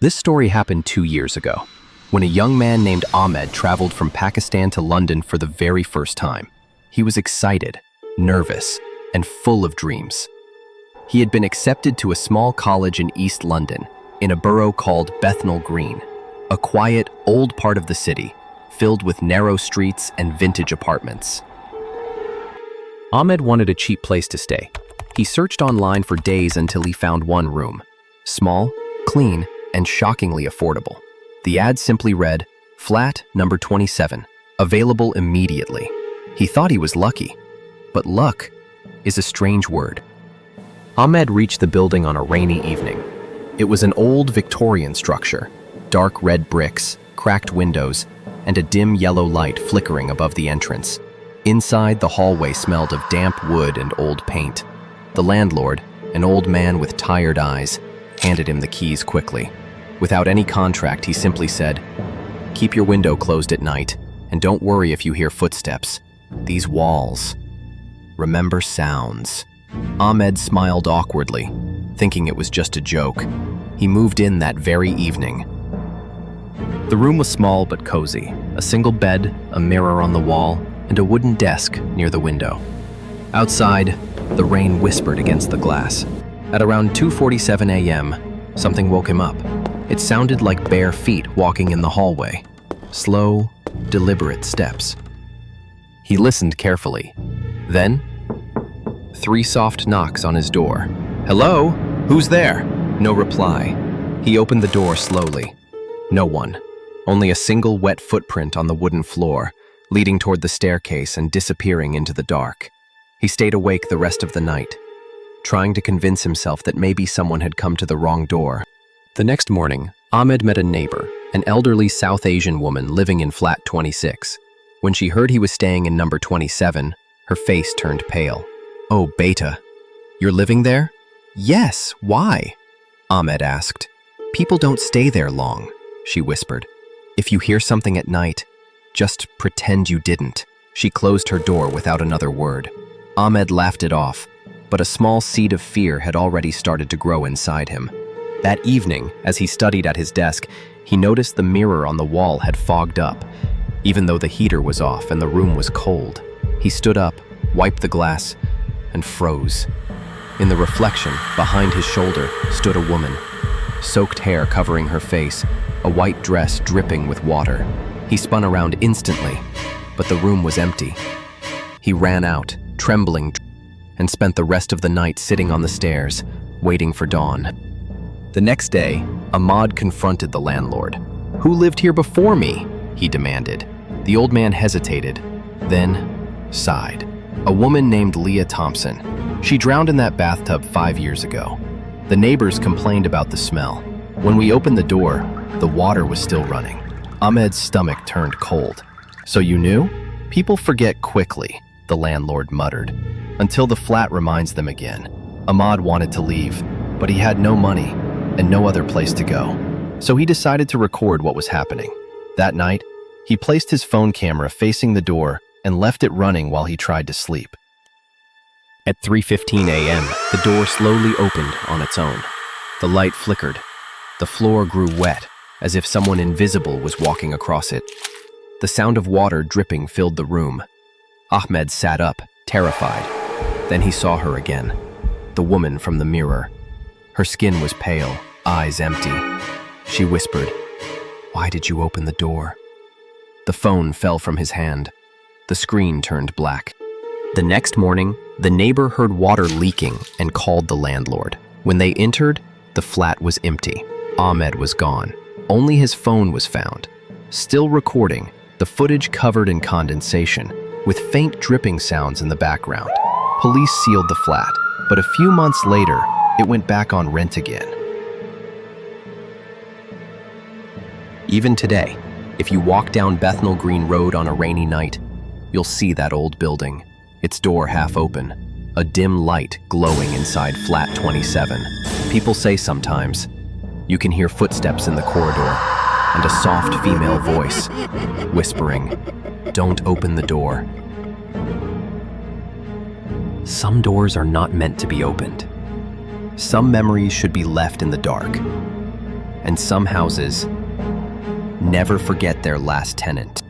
This story happened 2 years ago, when a young man named Ahmed traveled from Pakistan to London for the very first time. He was excited, nervous, and full of dreams. He had been accepted to a small college in East London, in a borough called Bethnal Green, a quiet, old part of the city, filled with narrow streets and vintage apartments. Ahmed wanted a cheap place to stay. He searched online for days until he found one room. Small, clean, and shockingly affordable. The ad simply read, "Flat number 27, available immediately." He thought he was lucky, but luck is a strange word. Ahmed reached the building on a rainy evening. It was an old Victorian structure, dark red bricks, cracked windows, and a dim yellow light flickering above the entrance. Inside, the hallway smelled of damp wood and old paint. The landlord, an old man with tired eyes, handed him the keys quickly. Without any contract, he simply said, "Keep your window closed at night, and don't worry if you hear footsteps. These walls. Remember sounds." Ahmed smiled awkwardly, thinking it was just a joke. He moved in that very evening. The room was small but cozy. A single bed, a mirror on the wall, and a wooden desk near the window. Outside, the rain whispered against the glass. At around 2:47 a.m., something woke him up. It sounded like bare feet walking in the hallway. Slow, deliberate steps. He listened carefully. Then, 3 soft knocks on his door. "Hello? Who's there?" No reply. He opened the door slowly. No one. Only a single wet footprint on the wooden floor, leading toward the staircase and disappearing into the dark. He stayed awake the rest of the night, trying to convince himself that maybe someone had come to the wrong door. The next morning, Ahmed met a neighbor, an elderly South Asian woman living in flat 26. When she heard he was staying in number 27, her face turned pale. "Oh, Beta, you're living there?" "Yes, why?" Ahmed asked. "People don't stay there long," she whispered. "If you hear something at night, just pretend you didn't." She closed her door without another word. Ahmed laughed it off, but a small seed of fear had already started to grow inside him. That evening, as he studied at his desk, he noticed the mirror on the wall had fogged up, even though the heater was off and the room was cold. He stood up, wiped the glass, and froze. In the reflection, behind his shoulder, stood a woman. Soaked hair covering her face, a white dress dripping with water. He spun around instantly, but the room was empty. He ran out, trembling, and spent the rest of the night sitting on the stairs, waiting for dawn. The next day, Ahmed confronted the landlord. "Who lived here before me?" he demanded. The old man hesitated, then sighed. "A woman named Leah Thompson. She drowned in that bathtub 5 years ago. The neighbors complained about the smell. When we opened the door, the water was still running." Ahmed's stomach turned cold. "So you knew?" "People forget quickly," the landlord muttered, "until the flat reminds them again." Ahmed wanted to leave, but he had no money and no other place to go. So he decided to record what was happening. That night, he placed his phone camera facing the door and left it running while he tried to sleep. At 3:15 a.m., the door slowly opened on its own. The light flickered. The floor grew wet, as if someone invisible was walking across it. The sound of water dripping filled the room. Ahmed sat up, terrified. Then he saw her again, the woman from the mirror. Her skin was pale, eyes empty. She whispered, "Why did you open the door?" The phone fell from his hand. The screen turned black. The next morning, the neighbor heard water leaking and called the landlord. When they entered, the flat was empty. Ahmed was gone. Only his phone was found. Still recording, the footage covered in condensation, with faint dripping sounds in the background. Police sealed the flat, but a few months later, it went back on rent again. Even today, if you walk down Bethnal Green Road on a rainy night, you'll see that old building, its door half open, a dim light glowing inside flat 27. People say sometimes, you can hear footsteps in the corridor and a soft female voice whispering, "Don't open the door." Some doors are not meant to be opened. Some memories should be left in the dark. and some houses never forget their last tenant.